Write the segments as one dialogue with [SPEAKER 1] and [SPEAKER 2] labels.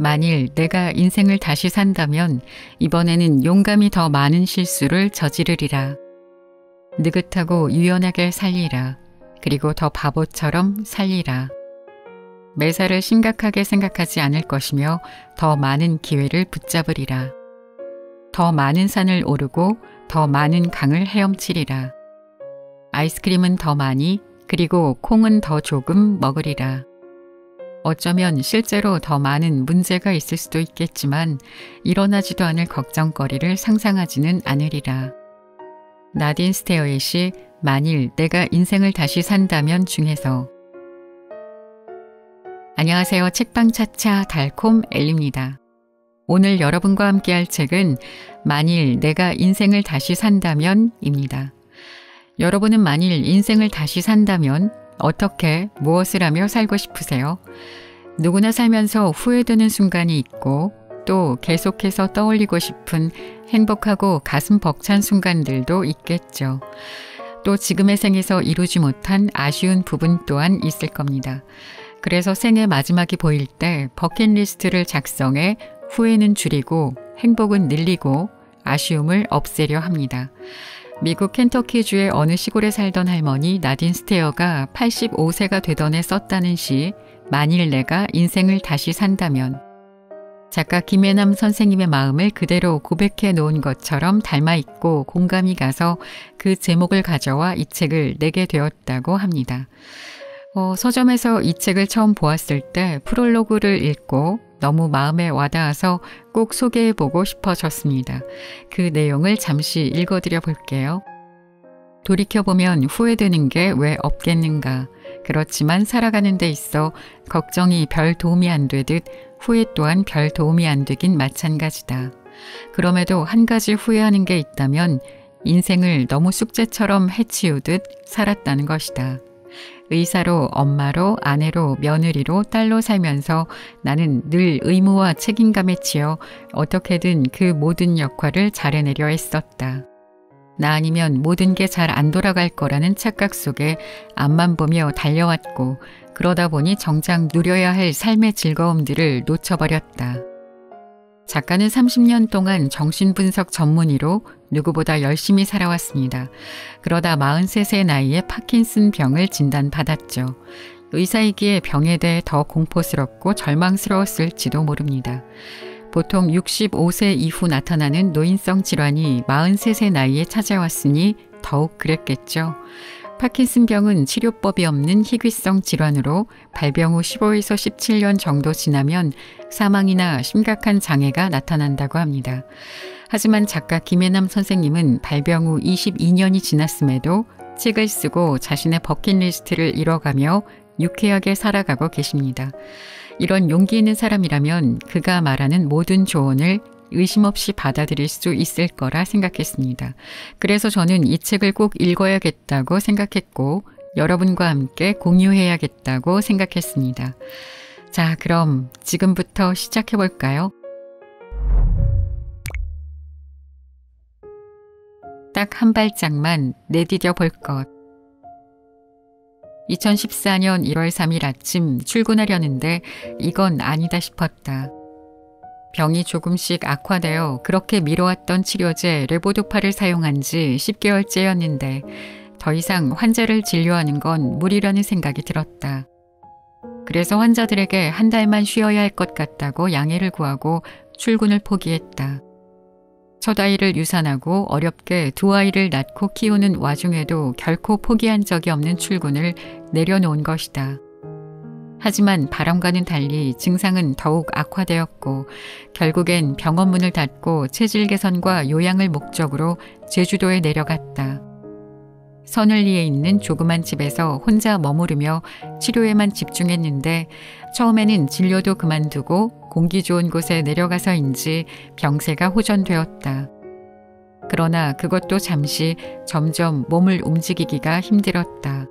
[SPEAKER 1] 만일 내가 인생을 다시 산다면 이번에는 용감히 더 많은 실수를 저지르리라. 느긋하고 유연하게 살리라. 그리고 더 바보처럼 살리라. 매사를 심각하게 생각하지 않을 것이며 더 많은 기회를 붙잡으리라. 더 많은 산을 오르고 더 많은 강을 헤엄치리라. 아이스크림은 더 많이 그리고 콩은 더 조금 먹으리라. 어쩌면 실제로 더 많은 문제가 있을 수도 있겠지만 일어나지도 않을 걱정거리를 상상하지는 않으리라. 나딘 스테어잇이 만일 내가 인생을 다시 산다면 중에서. 안녕하세요. 책방차차 달콤 엘리입니다. 오늘 여러분과 함께 할 책은 만일 내가 인생을 다시 산다면 입니다. 여러분은 만일 인생을 다시 산다면 어떻게 무엇을 하며 살고 싶으세요? 누구나 살면서 후회되는 순간이 있고 또 계속해서 떠올리고 싶은 행복하고 가슴 벅찬 순간들도 있겠죠. 또 지금의 생에서 이루지 못한 아쉬운 부분 또한 있을 겁니다. 그래서 생의 마지막이 보일 때 버킷리스트를 작성해 후회는 줄이고 행복은 늘리고 아쉬움을 없애려 합니다. 미국 켄터키주의 어느 시골에 살던 할머니 나딘 스테어가 85세가 되던 해 썼다는 시 만일 내가 인생을 다시 산다면. 작가 김혜남 선생님의 마음을 그대로 고백해 놓은 것처럼 닮아있고 공감이 가서 그 제목을 가져와 이 책을 내게 되었다고 합니다. 서점에서 이 책을 처음 보았을 때 프롤로그를 읽고 너무 마음에 와닿아서 꼭 소개해보고 싶어졌습니다. 그 내용을 잠시 읽어드려 볼게요. 돌이켜보면 후회되는 게 왜 없겠는가. 그렇지만 살아가는 데 있어 걱정이 별 도움이 안 되듯 후회 또한 별 도움이 안 되긴 마찬가지다. 그럼에도 한 가지 후회하는 게 있다면 인생을 너무 숙제처럼 해치우듯 살았다는 것이다. 의사로, 엄마로, 아내로, 며느리로, 딸로 살면서 나는 늘 의무와 책임감에 치여 어떻게든 그 모든 역할을 잘해내려 했었다. 나 아니면 모든 게 잘 안 돌아갈 거라는 착각 속에 앞만 보며 달려왔고 그러다 보니 정작 누려야 할 삶의 즐거움들을 놓쳐버렸다. 작가는 30년 동안 정신분석 전문의로 누구보다 열심히 살아왔습니다. 그러다 43세 나이에 파킨슨 병을 진단받았죠. 의사이기에 병에 대해 더 공포스럽고 절망스러웠을지도 모릅니다. 보통 65세 이후 나타나는 노인성 질환이 43세 나이에 찾아왔으니 더욱 그랬겠죠. 파킨슨병은 치료법이 없는 희귀성 질환으로 발병 후 15에서 17년 정도 지나면 사망이나 심각한 장애가 나타난다고 합니다. 하지만 작가 김혜남 선생님은 발병 후 22년이 지났음에도 책을 쓰고 자신의 버킷리스트를 이뤄가며 유쾌하게 살아가고 계십니다. 이런 용기 있는 사람이라면 그가 말하는 모든 조언을 의심 없이 받아들일 수 있을 거라 생각했습니다. 그래서 저는 이 책을 꼭 읽어야겠다고 생각했고 여러분과 함께 공유해야겠다고 생각했습니다. 자, 그럼 지금부터 시작해 볼까요? 딱 한 발짝만 내디뎌 볼 것. 2014년 1월 3일 아침 출근하려는데 이건 아니다 싶었다. 병이 조금씩 악화되어 그렇게 미뤄왔던 치료제 레보도파를 사용한 지 10개월째였는데 더 이상 환자를 진료하는 건 무리라는 생각이 들었다. 그래서 환자들에게 한 달만 쉬어야 할 것 같다고 양해를 구하고 출근을 포기했다. 첫 아이를 유산하고 어렵게 두 아이를 낳고 키우는 와중에도 결코 포기한 적이 없는 출근을 내려놓은 것이다. 하지만 바람과는 달리 증상은 더욱 악화되었고 결국엔 병원 문을 닫고 체질 개선과 요양을 목적으로 제주도에 내려갔다. 서늘리에 있는 조그만 집에서 혼자 머무르며 치료에만 집중했는데 처음에는 진료도 그만두고 공기 좋은 곳에 내려가서인지 병세가 호전되었다. 그러나 그것도 잠시 점점 몸을 움직이기가 힘들었다.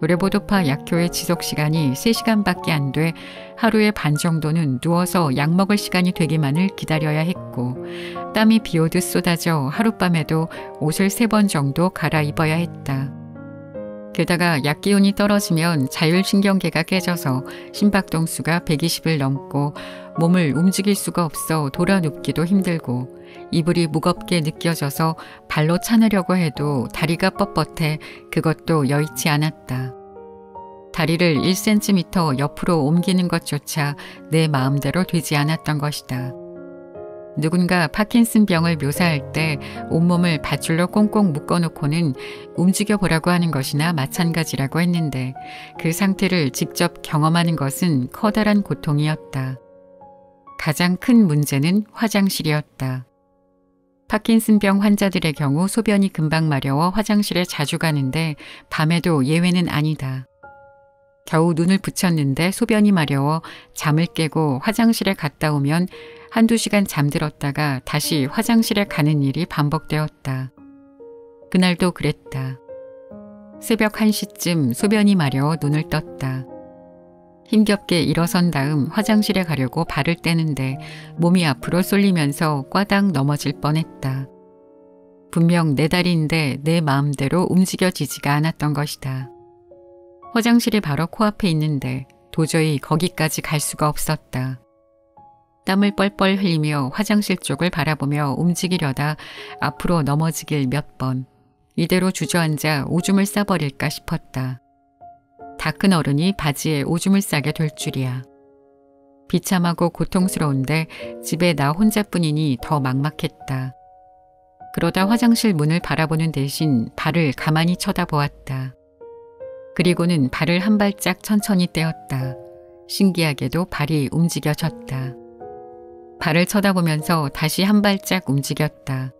[SPEAKER 1] 레보도파 약효의 지속시간이 3시간밖에 안 돼 하루에 반 정도는 누워서 약 먹을 시간이 되기만을 기다려야 했고 땀이 비오듯 쏟아져 하룻밤에도 옷을 3번 정도 갈아입어야 했다. 게다가 약 기운이 떨어지면 자율신경계가 깨져서 심박동수가 120을 넘고 몸을 움직일 수가 없어 돌아 눕기도 힘들고 이불이 무겁게 느껴져서 발로 차느려고 해도 다리가 뻣뻣해 그것도 여의치 않았다. 다리를 1cm 옆으로 옮기는 것조차 내 마음대로 되지 않았던 것이다. 누군가 파킨슨병을 묘사할 때 온몸을 밧줄로 꽁꽁 묶어놓고는 움직여보라고 하는 것이나 마찬가지라고 했는데 그 상태를 직접 경험하는 것은 커다란 고통이었다. 가장 큰 문제는 화장실이었다. 파킨슨병 환자들의 경우 소변이 금방 마려워 화장실에 자주 가는데 밤에도 예외는 아니다. 겨우 눈을 붙였는데 소변이 마려워 잠을 깨고 화장실에 갔다 오면 한두 시간 잠들었다가 다시 화장실에 가는 일이 반복되었다. 그날도 그랬다. 새벽 1시쯤 소변이 마려워 눈을 떴다. 힘겹게 일어선 다음 화장실에 가려고 발을 떼는데 몸이 앞으로 쏠리면서 꽈당 넘어질 뻔했다. 분명 내 다리인데 내 마음대로 움직여지지가 않았던 것이다. 화장실이 바로 코앞에 있는데 도저히 거기까지 갈 수가 없었다. 땀을 뻘뻘 흘리며 화장실 쪽을 바라보며 움직이려다 앞으로 넘어지길 몇 번. 이대로 주저앉아 오줌을 싸버릴까 싶었다. 다 큰 어른이 바지에 오줌을 싸게 될 줄이야. 비참하고 고통스러운데 집에 나 혼자뿐이니 더 막막했다. 그러다 화장실 문을 바라보는 대신 발을 가만히 쳐다보았다. 그리고는 발을 한 발짝 천천히 떼었다. 신기하게도 발이 움직여졌다. 발을 쳐다보면서 다시 한 발짝 움직였다.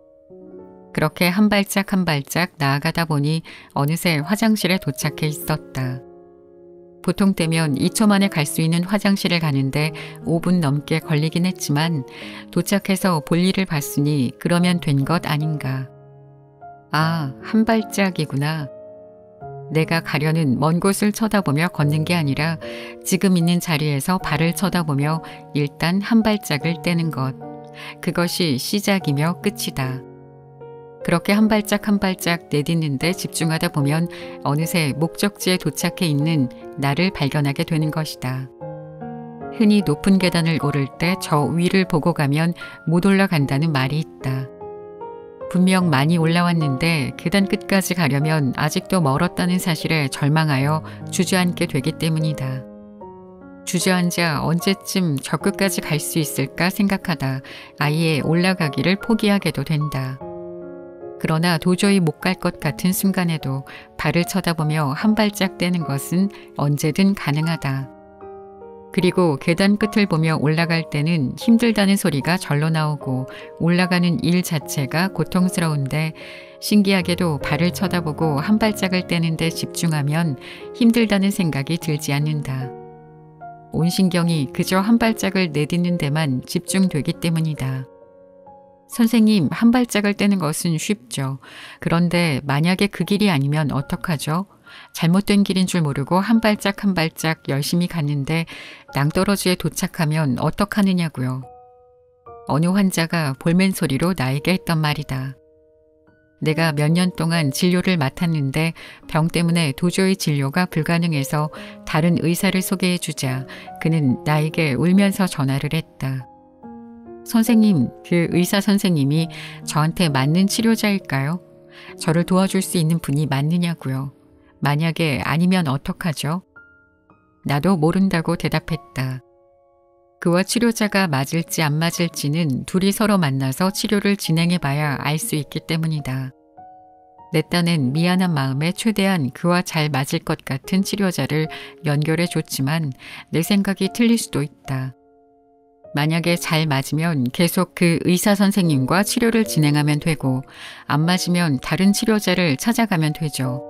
[SPEAKER 1] 그렇게 한 발짝 한 발짝 나아가다 보니 어느새 화장실에 도착해 있었다. 보통 때면 2초 만에 갈 수 있는 화장실을 가는데 5분 넘게 걸리긴 했지만 도착해서 볼일을 봤으니 그러면 된 것 아닌가. 아, 한 발짝이구나. 내가 가려는 먼 곳을 쳐다보며 걷는 게 아니라 지금 있는 자리에서 발을 쳐다보며 일단 한 발짝을 떼는 것. 그것이 시작이며 끝이다. 그렇게 한 발짝 한 발짝 내딛는데 집중하다 보면 어느새 목적지에 도착해 있는 나를 발견하게 되는 것이다. 흔히 높은 계단을 오를 때 저 위를 보고 가면 못 올라간다는 말이 있다. 분명 많이 올라왔는데 계단 끝까지 가려면 아직도 멀었다는 사실에 절망하여 주저앉게 되기 때문이다. 주저앉아 언제쯤 저 끝까지 갈 수 있을까 생각하다 아예 올라가기를 포기하게도 된다. 그러나 도저히 못 갈 것 같은 순간에도 발을 쳐다보며 한 발짝 떼는 것은 언제든 가능하다. 그리고 계단 끝을 보며 올라갈 때는 힘들다는 소리가 절로 나오고 올라가는 일 자체가 고통스러운데 신기하게도 발을 쳐다보고 한 발짝을 떼는데 집중하면 힘들다는 생각이 들지 않는다. 온 신경이 그저 한 발짝을 내딛는 데만 집중되기 때문이다. 선생님, 한 발짝을 떼는 것은 쉽죠. 그런데 만약에 그 길이 아니면 어떡하죠? 잘못된 길인 줄 모르고 한 발짝 한 발짝 열심히 갔는데 낭떠러지에 도착하면 어떡하느냐고요. 어느 환자가 볼멘 소리로 나에게 했던 말이다. 내가 몇 년 동안 진료를 맡았는데 병 때문에 도저히 진료가 불가능해서 다른 의사를 소개해 주자 그는 나에게 울면서 전화를 했다. 선생님, 그 의사 선생님이 저한테 맞는 치료자일까요? 저를 도와줄 수 있는 분이 맞느냐고요. 만약에 아니면 어떡하죠? 나도 모른다고 대답했다. 그와 치료자가 맞을지 안 맞을지는 둘이 서로 만나서 치료를 진행해봐야 알 수 있기 때문이다. 내 딴엔 미안한 마음에 최대한 그와 잘 맞을 것 같은 치료자를 연결해줬지만 내 생각이 틀릴 수도 있다. 만약에 잘 맞으면 계속 그 의사 선생님과 치료를 진행하면 되고 안 맞으면 다른 치료자를 찾아가면 되죠.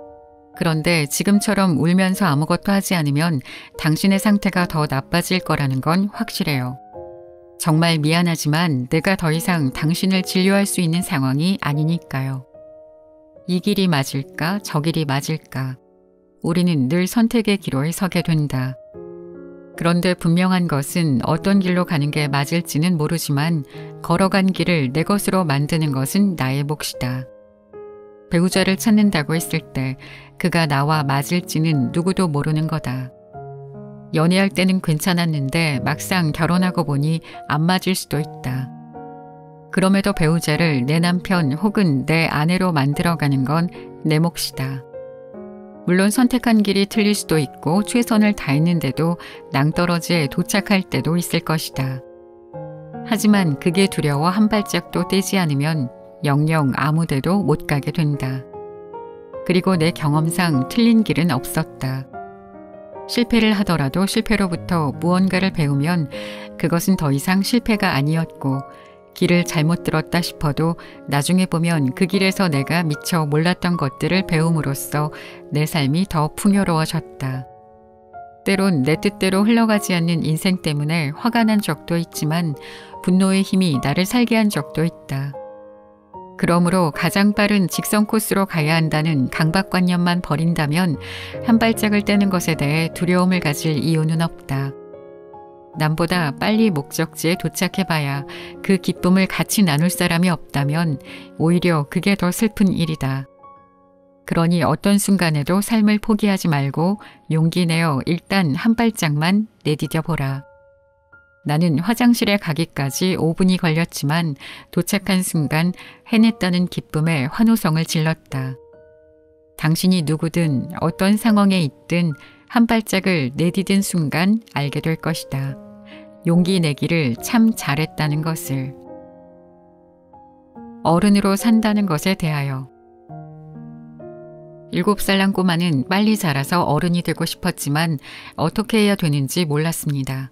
[SPEAKER 1] 그런데 지금처럼 울면서 아무것도 하지 않으면 당신의 상태가 더 나빠질 거라는 건 확실해요. 정말 미안하지만 내가 더 이상 당신을 진료할 수 있는 상황이 아니니까요. 이 길이 맞을까 저 길이 맞을까. 우리는 늘 선택의 기로에 서게 된다. 그런데 분명한 것은 어떤 길로 가는 게 맞을지는 모르지만 걸어간 길을 내 것으로 만드는 것은 나의 몫이다. 배우자를 찾는다고 했을 때 그가 나와 맞을지는 누구도 모르는 거다. 연애할 때는 괜찮았는데 막상 결혼하고 보니 안 맞을 수도 있다. 그럼에도 배우자를 내 남편 혹은 내 아내로 만들어가는 건 내 몫이다. 물론 선택한 길이 틀릴 수도 있고 최선을 다했는데도 낭떠러지에 도착할 때도 있을 것이다. 하지만 그게 두려워 한 발짝도 떼지 않으면 영영 아무 데도 못 가게 된다. 그리고 내 경험상 틀린 길은 없었다. 실패를 하더라도 실패로부터 무언가를 배우면 그것은 더 이상 실패가 아니었고 길을 잘못 들었다 싶어도 나중에 보면 그 길에서 내가 미처 몰랐던 것들을 배움으로써 내 삶이 더 풍요로워졌다. 때론 내 뜻대로 흘러가지 않는 인생 때문에 화가 난 적도 있지만 분노의 힘이 나를 살게 한 적도 있다. 그러므로 가장 빠른 직선 코스로 가야 한다는 강박관념만 버린다면 한 발짝을 떼는 것에 대해 두려움을 가질 이유는 없다. 남보다 빨리 목적지에 도착해봐야 그 기쁨을 같이 나눌 사람이 없다면 오히려 그게 더 슬픈 일이다. 그러니 어떤 순간에도 삶을 포기하지 말고 용기 내어 일단 한 발짝만 내디뎌 보라. 나는 화장실에 가기까지 5분이 걸렸지만 도착한 순간 해냈다는 기쁨에 환호성을 질렀다. 당신이 누구든 어떤 상황에 있든 한 발짝을 내디딘 순간 알게 될 것이다. 용기 내기를 참 잘했다는 것을. 어른으로 산다는 것에 대하여. 7살 난 꼬마는 빨리 자라서 어른이 되고 싶었지만 어떻게 해야 되는지 몰랐습니다.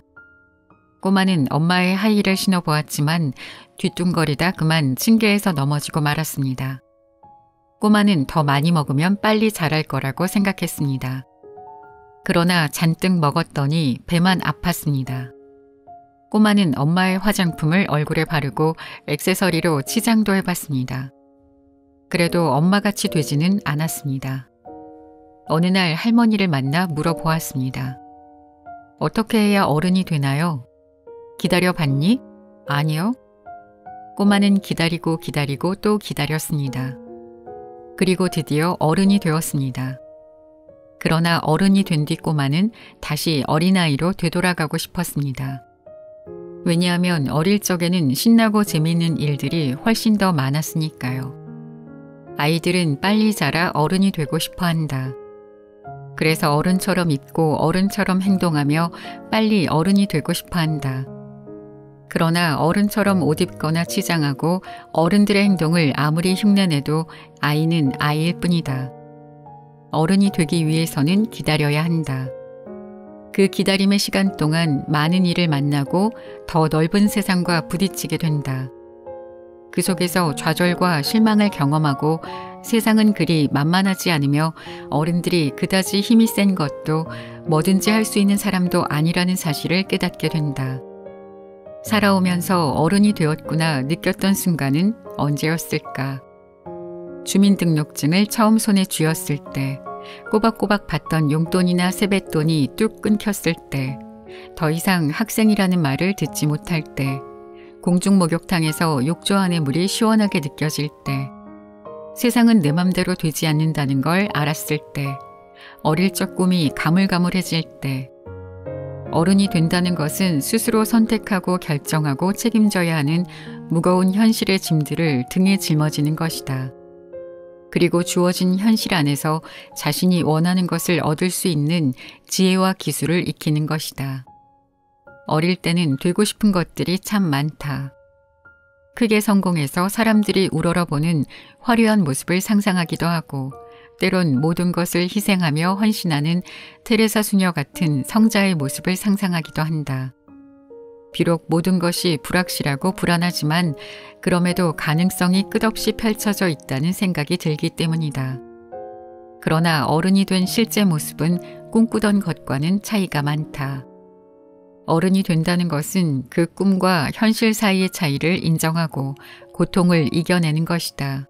[SPEAKER 1] 꼬마는 엄마의 하이힐을 신어보았지만 뒤뚱거리다 그만 층계에서 넘어지고 말았습니다. 꼬마는 더 많이 먹으면 빨리 자랄 거라고 생각했습니다. 그러나 잔뜩 먹었더니 배만 아팠습니다. 꼬마는 엄마의 화장품을 얼굴에 바르고 액세서리로 치장도 해봤습니다. 그래도 엄마같이 되지는 않았습니다. 어느 날 할머니를 만나 물어보았습니다. 어떻게 해야 어른이 되나요? 기다려봤니? 아니요. 꼬마는 기다리고 기다리고 또 기다렸습니다. 그리고 드디어 어른이 되었습니다. 그러나 어른이 된 뒤 꼬마는 다시 어린아이로 되돌아가고 싶었습니다. 왜냐하면 어릴 적에는 신나고 재미있는 일들이 훨씬 더 많았으니까요. 아이들은 빨리 자라 어른이 되고 싶어 한다. 그래서 어른처럼 입고 어른처럼 행동하며 빨리 어른이 되고 싶어 한다. 그러나 어른처럼 옷 입거나 치장하고 어른들의 행동을 아무리 흉내내도 아이는 아이일 뿐이다. 어른이 되기 위해서는 기다려야 한다. 그 기다림의 시간 동안 많은 일을 만나고 더 넓은 세상과 부딪히게 된다. 그 속에서 좌절과 실망을 경험하고 세상은 그리 만만하지 않으며 어른들이 그다지 힘이 센 것도 뭐든지 할 수 있는 사람도 아니라는 사실을 깨닫게 된다. 살아오면서 어른이 되었구나 느꼈던 순간은 언제였을까? 주민등록증을 처음 손에 쥐었을 때, 꼬박꼬박 받던 용돈이나 세뱃돈이 뚝 끊겼을 때, 더 이상 학생이라는 말을 듣지 못할 때, 공중목욕탕에서 욕조 안의 물이 시원하게 느껴질 때, 세상은 내 맘대로 되지 않는다는 걸 알았을 때, 어릴 적 꿈이 가물가물해질 때, 어른이 된다는 것은 스스로 선택하고 결정하고 책임져야 하는 무거운 현실의 짐들을 등에 짊어지는 것이다. 그리고 주어진 현실 안에서 자신이 원하는 것을 얻을 수 있는 지혜와 기술을 익히는 것이다. 어릴 때는 되고 싶은 것들이 참 많다. 크게 성공해서 사람들이 우러러보는 화려한 모습을 상상하기도 하고 때론 모든 것을 희생하며 헌신하는 테레사 수녀 같은 성자의 모습을 상상하기도 한다. 비록 모든 것이 불확실하고 불안하지만 그럼에도 가능성이 끝없이 펼쳐져 있다는 생각이 들기 때문이다. 그러나 어른이 된 실제 모습은 꿈꾸던 것과는 차이가 많다. 어른이 된다는 것은 그 꿈과 현실 사이의 차이를 인정하고 고통을 이겨내는 것이다.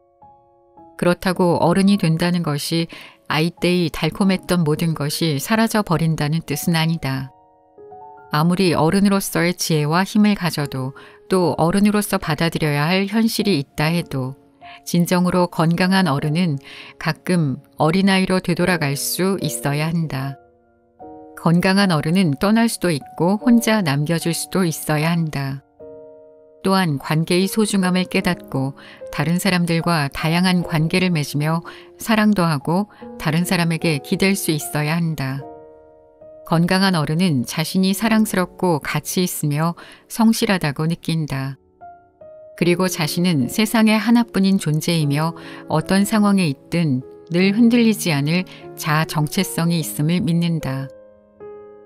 [SPEAKER 1] 그렇다고 어른이 된다는 것이 아이 때의 달콤했던 모든 것이 사라져 버린다는 뜻은 아니다. 아무리 어른으로서의 지혜와 힘을 가져도 또 어른으로서 받아들여야 할 현실이 있다 해도 진정으로 건강한 어른은 가끔 어린아이로 되돌아갈 수 있어야 한다. 건강한 어른은 떠날 수도 있고 혼자 남겨줄 수도 있어야 한다. 또한 관계의 소중함을 깨닫고 다른 사람들과 다양한 관계를 맺으며 사랑도 하고 다른 사람에게 기댈 수 있어야 한다. 건강한 어른은 자신이 사랑스럽고 가치 있으며 성실하다고 느낀다. 그리고 자신은 세상에 하나뿐인 존재이며 어떤 상황에 있든 늘 흔들리지 않을 자아 정체성이 있음을 믿는다.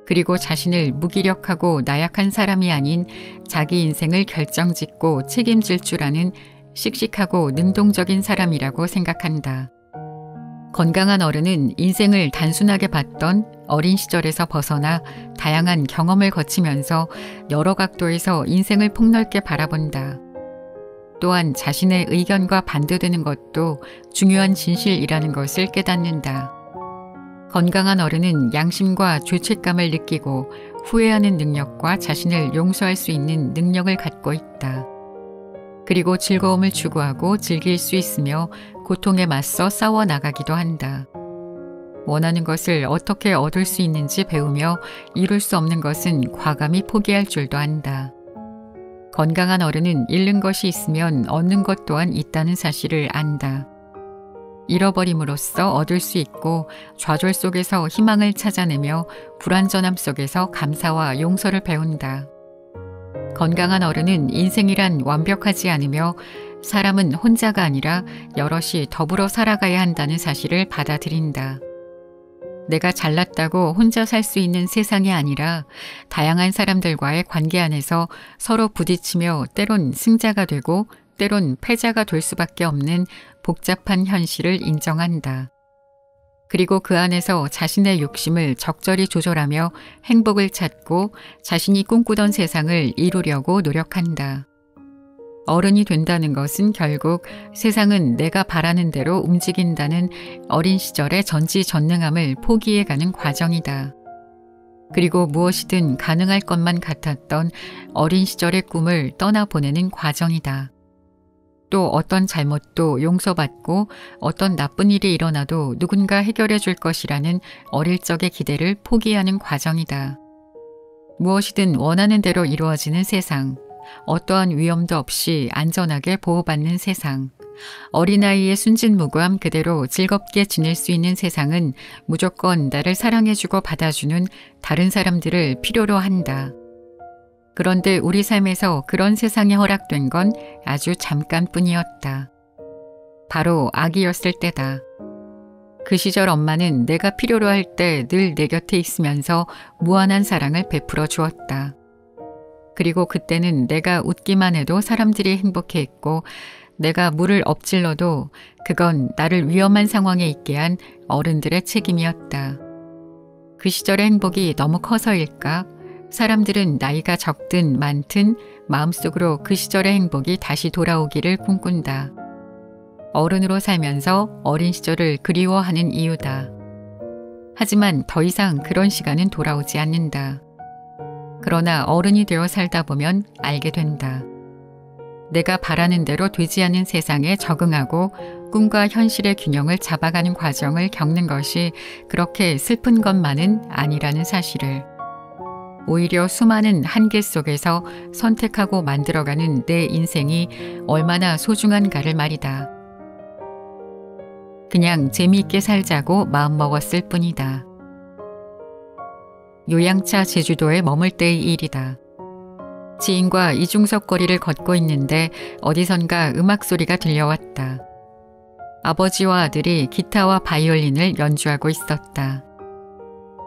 [SPEAKER 1] 그리고 자신을 무기력하고 나약한 사람이 아닌 자기 인생을 결정짓고 책임질 줄 아는 씩씩하고 능동적인 사람이라고 생각한다. 건강한 어른은 인생을 단순하게 봤던 어린 시절에서 벗어나 다양한 경험을 거치면서 여러 각도에서 인생을 폭넓게 바라본다. 또한 자신의 의견과 반대되는 것도 중요한 진실이라는 것을 깨닫는다. 건강한 어른은 양심과 죄책감을 느끼고 후회하는 능력과 자신을 용서할 수 있는 능력을 갖고 있다. 그리고 즐거움을 추구하고 즐길 수 있으며 고통에 맞서 싸워 나가기도 한다. 원하는 것을 어떻게 얻을 수 있는지 배우며 이룰 수 없는 것은 과감히 포기할 줄도 안다. 건강한 어른은 잃는 것이 있으면 얻는 것 또한 있다는 사실을 안다. 잃어버림으로써 얻을 수 있고 좌절 속에서 희망을 찾아내며 불완전함 속에서 감사와 용서를 배운다. 건강한 어른은 인생이란 완벽하지 않으며 사람은 혼자가 아니라 여럿이 더불어 살아가야 한다는 사실을 받아들인다. 내가 잘났다고 혼자 살 수 있는 세상이 아니라 다양한 사람들과의 관계 안에서 서로 부딪히며 때론 승자가 되고 때론 패자가 될 수밖에 없는 복잡한 현실을 인정한다. 그리고 그 안에서 자신의 욕심을 적절히 조절하며 행복을 찾고 자신이 꿈꾸던 세상을 이루려고 노력한다. 어른이 된다는 것은 결국 세상은 내가 바라는 대로 움직인다는 어린 시절의 전지전능함을 포기해가는 과정이다. 그리고 무엇이든 가능할 것만 같았던 어린 시절의 꿈을 떠나보내는 과정이다. 또 어떤 잘못도 용서받고 어떤 나쁜 일이 일어나도 누군가 해결해 줄 것이라는 어릴 적의 기대를 포기하는 과정이다. 무엇이든 원하는 대로 이루어지는 세상, 어떠한 위험도 없이 안전하게 보호받는 세상, 어린아이의 순진무구함 그대로 즐겁게 지낼 수 있는 세상은 무조건 나를 사랑해주고 받아주는 다른 사람들을 필요로 한다. 그런데 우리 삶에서 그런 세상이 허락된 건 아주 잠깐뿐이었다. 바로 아기였을 때다. 그 시절 엄마는 내가 필요로 할 때 늘 내 곁에 있으면서 무한한 사랑을 베풀어 주었다. 그리고 그때는 내가 웃기만 해도 사람들이 행복해했고 내가 물을 엎질러도 그건 나를 위험한 상황에 있게 한 어른들의 책임이었다. 그 시절의 행복이 너무 커서일까? 사람들은 나이가 적든 많든 마음속으로 그 시절의 행복이 다시 돌아오기를 꿈꾼다. 어른으로 살면서 어린 시절을 그리워하는 이유다. 하지만 더 이상 그런 시간은 돌아오지 않는다. 그러나 어른이 되어 살다 보면 알게 된다. 내가 바라는 대로 되지 않는 세상에 적응하고 꿈과 현실의 균형을 잡아가는 과정을 겪는 것이 그렇게 슬픈 것만은 아니라는 사실을. 오히려 수많은 한계 속에서 선택하고 만들어가는 내 인생이 얼마나 소중한가를 말이다. 그냥 재미있게 살자고 마음먹었을 뿐이다. 요양차 제주도에 머물 때의 일이다. 지인과 이중석 거리를 걷고 있는데 어디선가 음악 소리가 들려왔다. 아버지와 아들이 기타와 바이올린을 연주하고 있었다.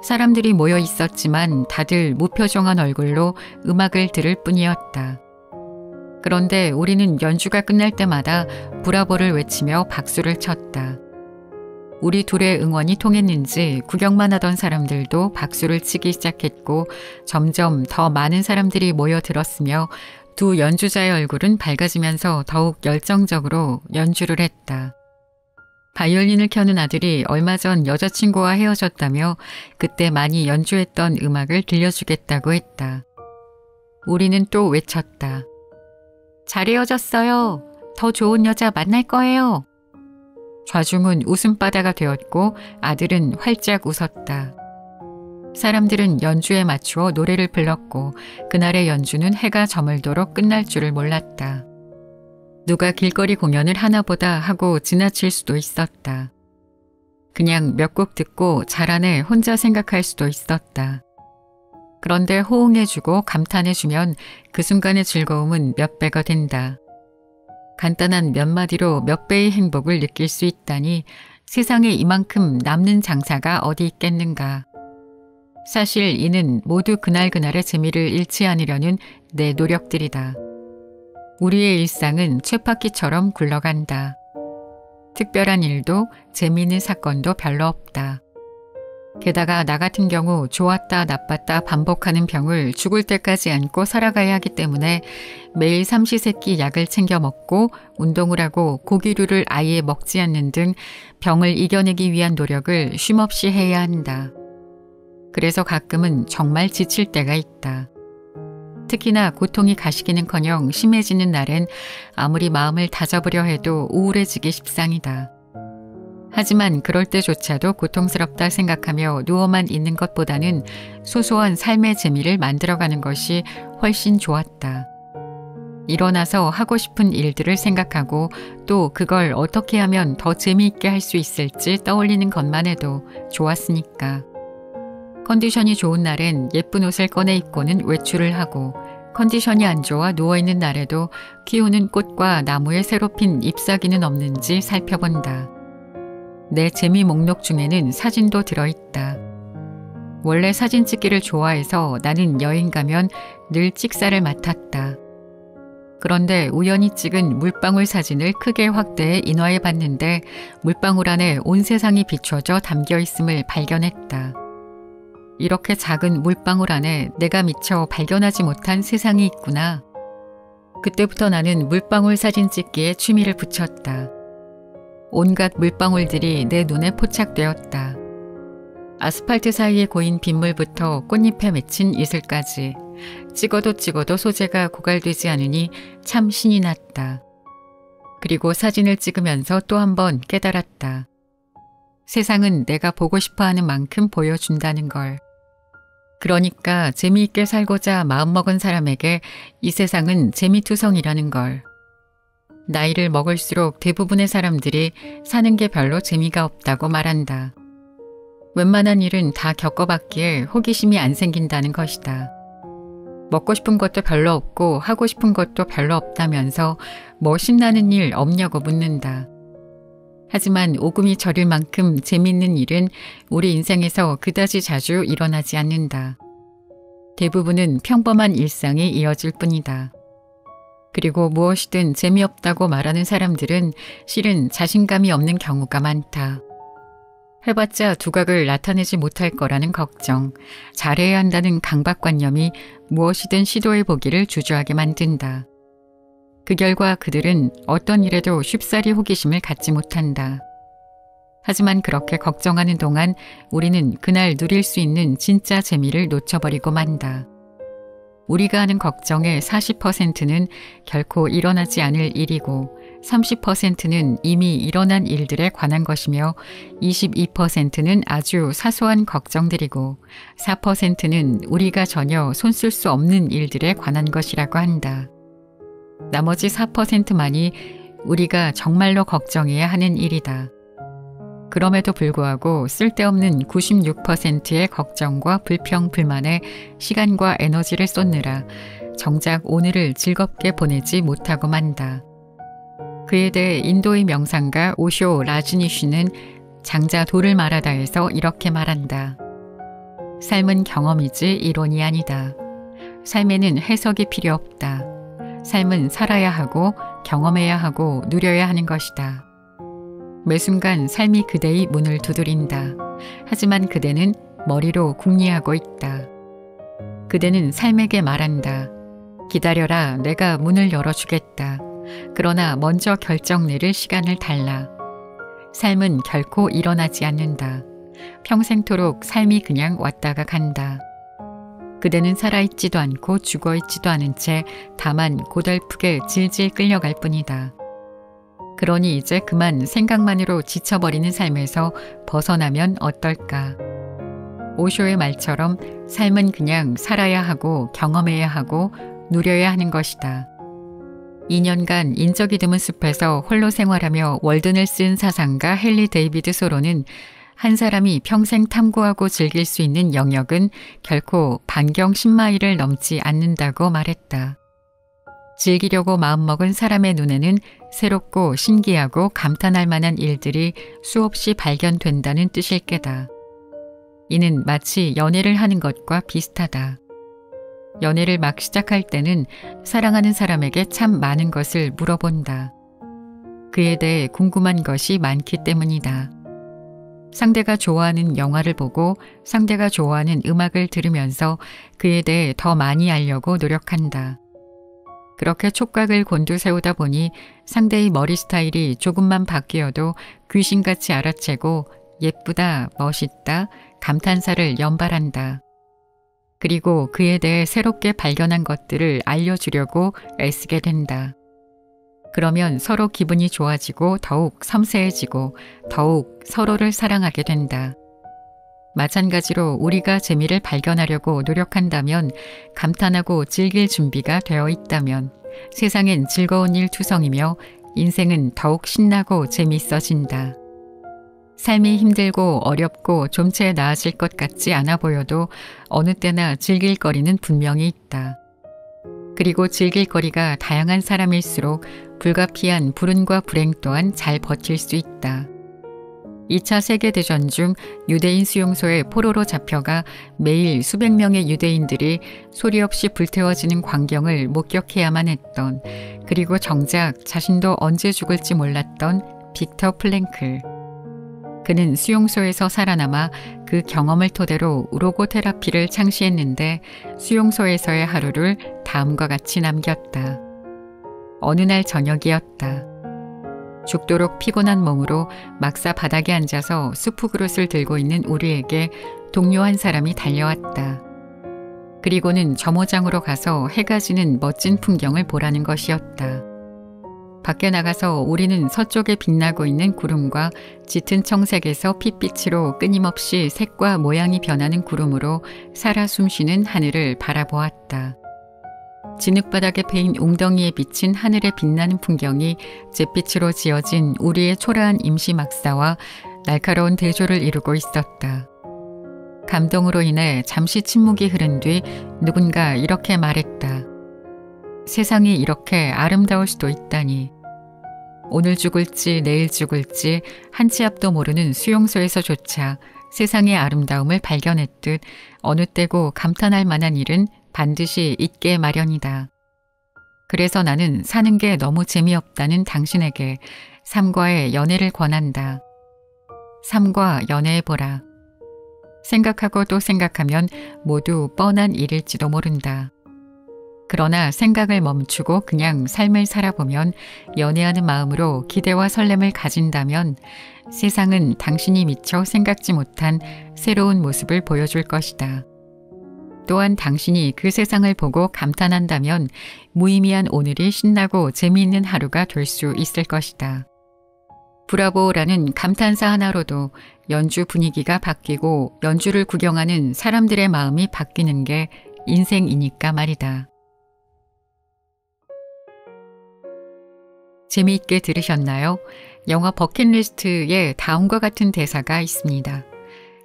[SPEAKER 1] 사람들이 모여 있었지만 다들 무표정한 얼굴로 음악을 들을 뿐이었다. 그런데 우리는 연주가 끝날 때마다 브라보를 외치며 박수를 쳤다. 우리 둘의 응원이 통했는지 구경만 하던 사람들도 박수를 치기 시작했고 점점 더 많은 사람들이 모여들었으며 두 연주자의 얼굴은 밝아지면서 더욱 열정적으로 연주를 했다. 바이올린을 켜는 아들이 얼마 전 여자친구와 헤어졌다며 그때 많이 연주했던 음악을 들려주겠다고 했다. 우리는 또 외쳤다. 잘 헤어졌어요. 더 좋은 여자 만날 거예요. 좌중은 웃음바다가 되었고 아들은 활짝 웃었다. 사람들은 연주에 맞추어 노래를 불렀고 그날의 연주는 해가 저물도록 끝날 줄을 몰랐다. 누가 길거리 공연을 하나보다 하고 지나칠 수도 있었다. 그냥 몇 곡 듣고 잘하네 혼자 생각할 수도 있었다. 그런데 호응해주고 감탄해주면 그 순간의 즐거움은 몇 배가 된다. 간단한 몇 마디로 몇 배의 행복을 느낄 수 있다니 세상에 이만큼 남는 장사가 어디 있겠는가. 사실 이는 모두 그날그날의 재미를 잃지 않으려는 내 노력들이다. 우리의 일상은 쳇바퀴처럼 굴러간다. 특별한 일도 재미있는 사건도 별로 없다. 게다가 나 같은 경우 좋았다 나빴다 반복하는 병을 죽을 때까지 안고 살아가야 하기 때문에 매일 삼시세끼 약을 챙겨 먹고 운동을 하고 고기류를 아예 먹지 않는 등 병을 이겨내기 위한 노력을 쉼없이 해야 한다. 그래서 가끔은 정말 지칠 때가 있다. 특히나 고통이 가시기는커녕 심해지는 날엔 아무리 마음을 다잡으려 해도 우울해지기 십상이다. 하지만 그럴 때조차도 고통스럽다 생각하며 누워만 있는 것보다는 소소한 삶의 재미를 만들어가는 것이 훨씬 좋았다. 일어나서 하고 싶은 일들을 생각하고 또 그걸 어떻게 하면 더 재미있게 할 수 있을지 떠올리는 것만 해도 좋았으니까. 컨디션이 좋은 날엔 예쁜 옷을 꺼내 입고는 외출을 하고 컨디션이 안 좋아 누워있는 날에도 키우는 꽃과 나무에 새로 핀 잎사귀는 없는지 살펴본다. 내 재미 목록 중에는 사진도 들어있다. 원래 사진 찍기를 좋아해서 나는 여행 가면 늘 찍사를 맡았다. 그런데 우연히 찍은 물방울 사진을 크게 확대해 인화해 봤는데 물방울 안에 온 세상이 비춰져 담겨 있음을 발견했다. 이렇게 작은 물방울 안에 내가 미처 발견하지 못한 세상이 있구나. 그때부터 나는 물방울 사진 찍기에 취미를 붙였다. 온갖 물방울들이 내 눈에 포착되었다. 아스팔트 사이에 고인 빗물부터 꽃잎에 맺힌 이슬까지 찍어도 찍어도 소재가 고갈되지 않으니 참 신이 났다. 그리고 사진을 찍으면서 또 한 번 깨달았다. 세상은 내가 보고 싶어하는 만큼 보여준다는 걸. 그러니까 재미있게 살고자 마음먹은 사람에게 이 세상은 재미투성이라는 걸. 나이를 먹을수록 대부분의 사람들이 사는 게 별로 재미가 없다고 말한다. 웬만한 일은 다 겪어봤기에 호기심이 안 생긴다는 것이다. 먹고 싶은 것도 별로 없고 하고 싶은 것도 별로 없다면서 뭐 신나는 일 없냐고 묻는다. 하지만 오금이 저릴 만큼 재밌는 일은 우리 인생에서 그다지 자주 일어나지 않는다. 대부분은 평범한 일상이 이어질 뿐이다. 그리고 무엇이든 재미없다고 말하는 사람들은 실은 자신감이 없는 경우가 많다. 해봤자 두각을 나타내지 못할 거라는 걱정, 잘해야 한다는 강박관념이 무엇이든 시도해보기를 주저하게 만든다. 그 결과 그들은 어떤 일에도 쉽사리 호기심을 갖지 못한다. 하지만 그렇게 걱정하는 동안 우리는 그날 누릴 수 있는 진짜 재미를 놓쳐버리고 만다. 우리가 하는 걱정의 40%는 결코 일어나지 않을 일이고 30%는 이미 일어난 일들에 관한 것이며 22%는 아주 사소한 걱정들이고 4%는 우리가 전혀 손쓸 수 없는 일들에 관한 것이라고 한다. 나머지 4%만이 우리가 정말로 걱정해야 하는 일이다. 그럼에도 불구하고 쓸데없는 96%의 걱정과 불평, 불만에 시간과 에너지를 쏟느라 정작 오늘을 즐겁게 보내지 못하고 만다. 그에 대해 인도의 명상가 오쇼 라즈니쉬는 장자 돌을 말하다에서 이렇게 말한다. 삶은 경험이지 이론이 아니다. 삶에는 해석이 필요 없다. 삶은 살아야 하고 경험해야 하고 누려야 하는 것이다. 매 순간 삶이 그대의 문을 두드린다. 하지만 그대는 머리로 궁리하고 있다. 그대는 삶에게 말한다. 기다려라, 내가 문을 열어주겠다. 그러나 먼저 결정 내릴 시간을 달라. 삶은 결코 일어나지 않는다. 평생토록 삶이 그냥 왔다가 간다. 그대는 살아있지도 않고 죽어있지도 않은 채 다만 고달프게 질질 끌려갈 뿐이다. 그러니 이제 그만 생각만으로 지쳐버리는 삶에서 벗어나면 어떨까. 오쇼의 말처럼 삶은 그냥 살아야 하고 경험해야 하고 누려야 하는 것이다. 2년간 인적이 드문 숲에서 홀로 생활하며 월든을 쓴 사상가 헨리 데이비드 소로는 한 사람이 평생 탐구하고 즐길 수 있는 영역은 결코 반경 10마일을 넘지 않는다고 말했다. 즐기려고 마음먹은 사람의 눈에는 새롭고 신기하고 감탄할 만한 일들이 수없이 발견된다는 뜻일 게다. 이는 마치 연애를 하는 것과 비슷하다. 연애를 막 시작할 때는 사랑하는 사람에게 참 많은 것을 물어본다. 그에 대해 궁금한 것이 많기 때문이다. 상대가 좋아하는 영화를 보고 상대가 좋아하는 음악을 들으면서 그에 대해 더 많이 알려고 노력한다. 그렇게 촉각을 곤두세우다 보니 상대의 머리 스타일이 조금만 바뀌어도 귀신같이 알아채고 예쁘다, 멋있다, 감탄사를 연발한다. 그리고 그에 대해 새롭게 발견한 것들을 알려주려고 애쓰게 된다. 그러면 서로 기분이 좋아지고 더욱 섬세해지고 더욱 서로를 사랑하게 된다. 마찬가지로 우리가 재미를 발견하려고 노력한다면, 감탄하고 즐길 준비가 되어 있다면 세상엔 즐거운 일 투성이며 인생은 더욱 신나고 재미있어진다. 삶이 힘들고 어렵고 좀 채 나아질 것 같지 않아 보여도 어느 때나 즐길 거리는 분명히 있다. 그리고 즐길 거리가 다양한 사람일수록 불가피한 불운과 불행 또한 잘 버틸 수 있다. 2차 세계대전 중 유대인 수용소에 포로로 잡혀가 매일 수백 명의 유대인들이 소리 없이 불태워지는 광경을 목격해야만 했던, 그리고 정작 자신도 언제 죽을지 몰랐던 빅터 플랭클. 그는 수용소에서 살아남아 그 경험을 토대로 로고테라피를 창시했는데 수용소에서의 하루를 다음과 같이 남겼다. 어느 날 저녁이었다. 죽도록 피곤한 몸으로 막사 바닥에 앉아서 수프 그릇을 들고 있는 우리에게 동료 한 사람이 달려왔다. 그리고는 점호장으로 가서 해가 지는 멋진 풍경을 보라는 것이었다. 밖에 나가서 우리는 서쪽에 빛나고 있는 구름과 짙은 청색에서 핏빛으로 끊임없이 색과 모양이 변하는 구름으로 살아 숨쉬는 하늘을 바라보았다. 진흙바닥에 패인 웅덩이에 비친 하늘에 빛나는 풍경이 잿빛으로 지어진 우리의 초라한 임시 막사와 날카로운 대조를 이루고 있었다. 감동으로 인해 잠시 침묵이 흐른 뒤 누군가 이렇게 말했다. 세상이 이렇게 아름다울 수도 있다니. 오늘 죽을지 내일 죽을지 한 치 앞도 모르는 수용소에서조차 세상의 아름다움을 발견했듯 어느 때고 감탄할 만한 일은 반드시 있게 마련이다. 그래서 나는 사는 게 너무 재미없다는 당신에게 삶과의 연애를 권한다. 삶과 연애해보라. 생각하고 또 생각하면 모두 뻔한 일일지도 모른다. 그러나 생각을 멈추고 그냥 삶을 살아보면, 연애하는 마음으로 기대와 설렘을 가진다면 세상은 당신이 미처 생각지 못한 새로운 모습을 보여줄 것이다. 또한 당신이 그 세상을 보고 감탄한다면 무의미한 오늘이 신나고 재미있는 하루가 될 수 있을 것이다. 브라보라는 감탄사 하나로도 연주 분위기가 바뀌고 연주를 구경하는 사람들의 마음이 바뀌는 게 인생이니까 말이다. 재미있게 들으셨나요? 영화 버킷리스트에 다음과 같은 대사가 있습니다.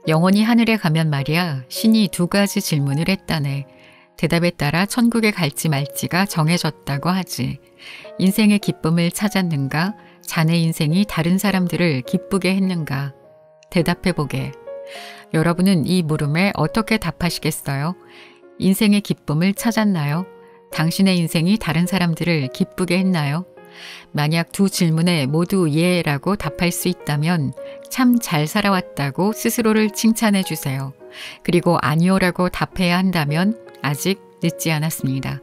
[SPEAKER 1] 영원히 하늘에 가면 말이야, 신이 2가지 질문을 했다네. 대답에 따라 천국에 갈지 말지가 정해졌다고 하지. 인생의 기쁨을 찾았는가? 자네 인생이 다른 사람들을 기쁘게 했는가? 대답해보게. 여러분은 이 물음에 어떻게 답하시겠어요? 인생의 기쁨을 찾았나요? 당신의 인생이 다른 사람들을 기쁘게 했나요? 만약 두 질문에 모두 예라고 답할 수 있다면 참 잘 살아왔다고 스스로를 칭찬해 주세요. 그리고 아니오라고 답해야 한다면 아직 늦지 않았습니다.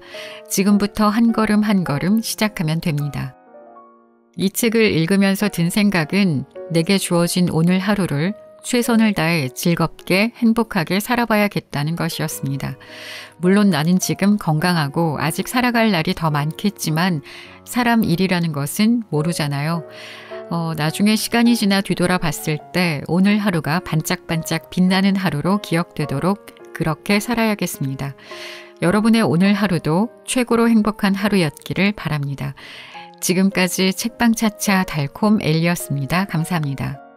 [SPEAKER 1] 지금부터 한 걸음 한 걸음 시작하면 됩니다. 이 책을 읽으면서 든 생각은 내게 주어진 오늘 하루를 최선을 다해 즐겁게 행복하게 살아봐야겠다는 것이었습니다. 물론 나는 지금 건강하고 아직 살아갈 날이 더 많겠지만 사람 일이라는 것은 모르잖아요. 나중에 시간이 지나 뒤돌아 봤을 때 오늘 하루가 반짝반짝 빛나는 하루로 기억되도록 그렇게 살아야겠습니다. 여러분의 오늘 하루도 최고로 행복한 하루였기를 바랍니다. 지금까지 책방차차 달콤 엘리였습니다. 감사합니다.